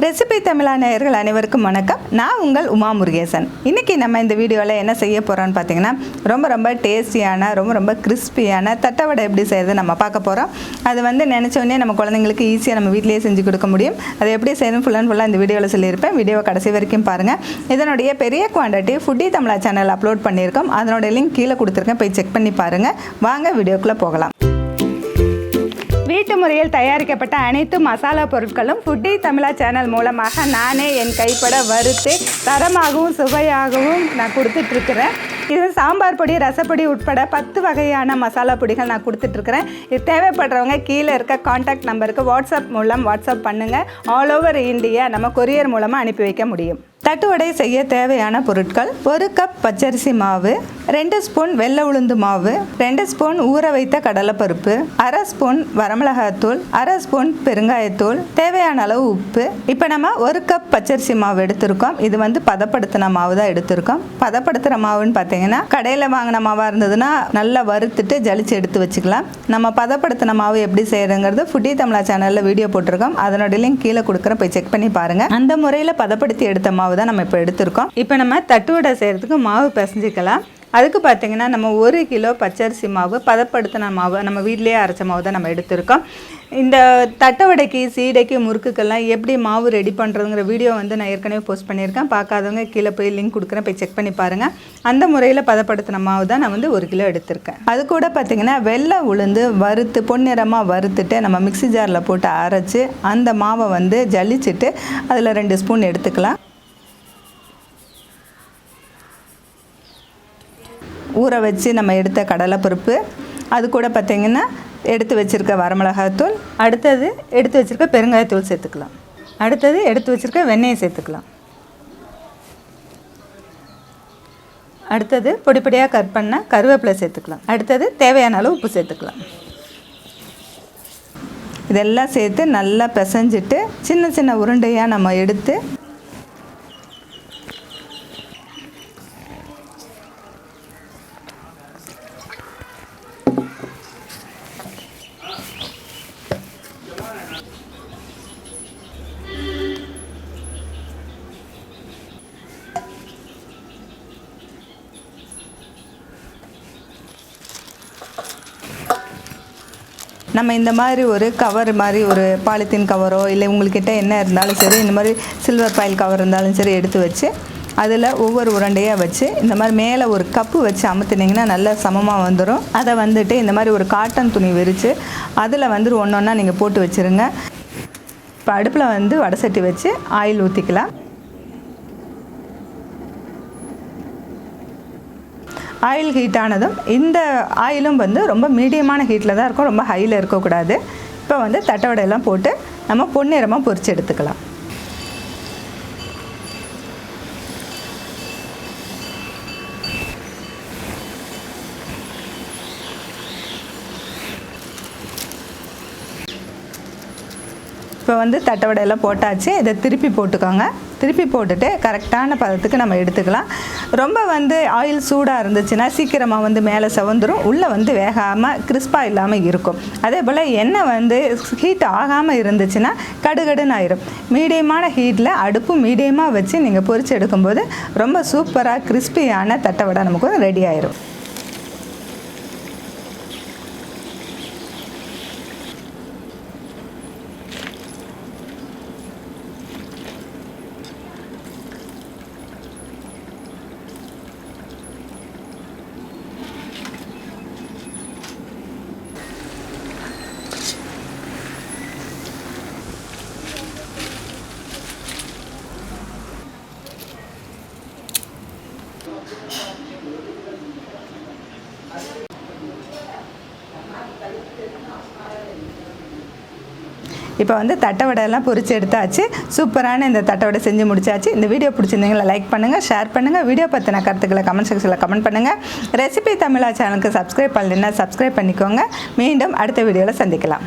Recipe தமிழா நேயர்கள் அனைவருக்கும் வணக்கம். நான் உங்கள் உமா முருகேசன். இன்றைக்கி நம்ம இந்த வீடியோவில் என்ன செய்ய போகிறோன்னு பார்த்தீங்கன்னா ரொம்ப டேஸ்டியான ரொம்ப கிறிஸ்பியான தட்டவடை எப்படி செய்கிறது நம்ம பார்க்க போகிறோம். அது வந்து நினச்சோடனே நம்ம குழந்தைங்களுக்கு ஈஸியாக நம்ம வீட்டிலேயே செஞ்சு கொடுக்க முடியும். அதை எப்படி செய்யணும் ஃபுல்லாக இந்த வீடியோவில் சொல்லியிருப்பேன். வீடியோவை கடைசி வரைக்கும் பாருங்கள். இதனுடைய பெரிய குவான்டிட்டி ஃபுட்டி தமிழா சேனல் அப்லோட் பண்ணியிருக்கோம். அதனுடைய லிங்க் கீழே கொடுத்துருக்கேன், போய் செக் பண்ணி பாருங்கள். வாங்க வீடியோக்குள்ளே போகலாம். வீட்டு முறையில் தயாரிக்கப்பட்ட அனைத்து மசாலா பொருட்களும் ஃபுட்டி தமிழா சேனல் மூலமாக நானே என் கைப்பட வறுத்து தரமாகவும் சுவையாகவும் நான் கொடுத்துட்ருக்கிறேன். இது சாம்பார் பொடி, ரசப்பொடி உட்பட 10 வகையான மசாலா பொடிகள் நான் கொடுத்துட்ருக்கிறேன். இது தேவைப்படுறவங்க கீழே இருக்க காண்டாக்ட் நம்பருக்கு வாட்ஸ்அப் பண்ணுங்கள். ஆல் ஓவர் இந்தியா நம்ம கொரியர் மூலமாக அனுப்பி வைக்க முடியும். தட்டுவடை செய்ய தேவையான பொருட்கள்: 1 கப் பச்சரிசி மாவு, 2 ஸ்பூன் வெள்ளை உளுந்து மாவு, 2 ஸ்பூன் ஊற வைத்த கடலைப்பருப்பு, 1/2 ஸ்பூன் வரமிளகாத்தூள், 1/2 ஸ்பூன் பெருங்காயத்தூள், தேவையான அளவு உப்பு. இப்போ நம்ம 1 கப் பச்சரிசி மாவு எடுத்திருக்கோம். இது வந்து பதப்படுத்தின மாவு தான் எடுத்திருக்கோம். பதப்படுத்துகிற மாவுன்னு பார்த்தீங்கன்னா கடையில் வாங்கின மாவாக இருந்ததுன்னா நல்லா வறுத்துட்டு ஜலிச்சு எடுத்து வச்சுக்கலாம். நம்ம பதப்படுத்தின மாவு எப்படி செய்யறதுங்கிறது ஃபுட்டி தமிழா சேனலில் வீடியோ போட்டிருக்கோம். அதனோட லிங்க் கீழே கொடுக்குறேன், போய் செக் பண்ணி பாருங்கள். அந்த முறையில் பதப்படுத்தி எடுத்த மாவு தான் நம்ம இப்போ எடுத்திருக்கோம். இப்போ நம்ம தட்டுவடை செய்கிறதுக்கு மாவு பிசைஞ்சிக்கலாம். அதுக்கு பார்த்தீங்கன்னா நம்ம 1 கிலோ பச்சரிசி மாவு, பதப்படுத்தின மாவு, நம்ம வீட்டிலேயே அரைச்ச மாவு தான் நம்ம எடுத்திருக்கோம். இந்த தட்டவடைக்கு, சீடைக்கு, முறுக்குக்கெல்லாம் எப்படி மாவு ரெடி பண்ணுறதுங்கிற வீடியோ வந்து நான் ஏற்கனவே போஸ்ட் பண்ணியிருக்கேன். பார்க்காதவங்க கீழே போய் லிங்க் கொடுக்குறேன், போய் செக் பண்ணி பாருங்கள். அந்த முறையில் பதப்படுத்தின மாவு தான் நான் வந்து 1 கிலோ எடுத்திருக்கேன். அது கூட பார்த்திங்கன்னா வெள்ளை உளுந்து வறுத்து பொன்னிறமாக வறுத்துட்டு நம்ம மிக்ஸி ஜாரில் போட்டு அரைச்சி அந்த மாவை வந்து ஜலிச்சுட்டு அதில் 2 ஸ்பூன் எடுத்துக்கலாம். ஊற வச்சு நம்ம எடுத்த கடலைப்பருப்பு, அது கூட பார்த்திங்கன்னா எடுத்து வச்சுருக்க வரமிளகாத்தூள், அடுத்தது எடுத்து வச்சுருக்க பெருங்காயத்தூள் சேர்த்துக்கலாம். அடுத்தது எடுத்து வச்சுருக்க வெண்ணெயை சேர்த்துக்கலாம். அடுத்தது பொடியாக கட் பண்ண கருவேப்பிலை சேர்த்துக்கலாம். அடுத்தது தேவையான அளவு உப்பு சேர்த்துக்கலாம். இதெல்லாம் சேர்த்து நல்லா பிசைஞ்சிட்டு சின்ன உருண்டையாக நம்ம எடுத்து நம்ம இந்த மாதிரி ஒரு கவர் மாதிரி ஒரு பாலித்தீன் கவரோ இல்லை உங்கள்கிட்ட என்ன இருந்தாலும் சரி, இந்த மாதிரி சில்வர் பாயில் கவர் இருந்தாலும் சரி எடுத்து வச்சு அதில் ஒவ்வொரு உருண்டையாக வச்சு இந்த மாதிரி மேலே ஒரு கப்பு வச்சு அமுத்துனீங்கன்னா நல்லா சமமாக வந்துடும். அதை வந்துட்டு இந்த மாதிரி ஒரு காட்டன் துணி விரித்து அதில் வந்து ஒன்றா நீங்கள் போட்டு வச்சுருங்க. இப்போ அடுப்பில் வந்து வடை சட்டி வச்சு ஆயில் ஊற்றிக்கலாம். ஆயில் ஹீட் ஆனதும் இந்த ஆயிலும் வந்து ரொம்ப மீடியமான ஹீட்டில் தான் இருக்கும், ரொம்ப ஹையில் இருக்கக்கூடாது. இப்போ வந்து தட்டவடையெல்லாம் போட்டு நம்ம பொன்னிறமாக பொரித்து எடுத்துக்கலாம். இப்போ வந்து தட்டவடையெல்லாம் போட்டாச்சு. இதை திருப்பி போட்டுக்கோங்க. திருப்பி போட்டுட்டு கரெக்டான பதத்துக்கு நம்ம எடுத்துக்கலாம். ரொம்ப வந்து ஆயில் சூடாக இருந்துச்சுன்னா சீக்கிரமாக வந்து மேலே செவந்துடும், உள்ளே வந்து வேகாமல் கிறிஸ்பாக இல்லாமல் இருக்கும். அதே போல் எண்ணெய் வந்து ஹீட் ஆகாமல் இருந்துச்சுன்னா கடுகடுன்னு ஆயிரும். மீடியமான ஹீட்டில் அடுப்பு மீடியமாக வச்சு நீங்கள் பொரித்து எடுக்கும்போது ரொம்ப சூப்பராக கிறிஸ்பியான தட்டவடை நமக்கு ரெடி ஆயிரும். இப்போ வந்து தட்டவடையெல்லாம் பொரிச்சு எடுத்தாச்சு. சூப்பரான இந்த தட்டவடை செஞ்சு முடிச்சாச்சு. இந்த வீடியோ பிடிச்சிருந்தீங்களா லைக் பண்ணுங்கள், ஷேர் பண்ணுங்கள். வீடியோ பற்றின கருத்துக்களை கமெண்ட் செக்ஷனில் கமெண்ட் பண்ணுங்கள். ரெசிபி தமிழா சேனலுக்கு சப்ஸ்கிரைப் பண்ணலைன்னா சப்ஸ்கிரைப் பண்ணிக்கோங்க. மீண்டும் அடுத்த வீடியோவில் சந்திக்கலாம்.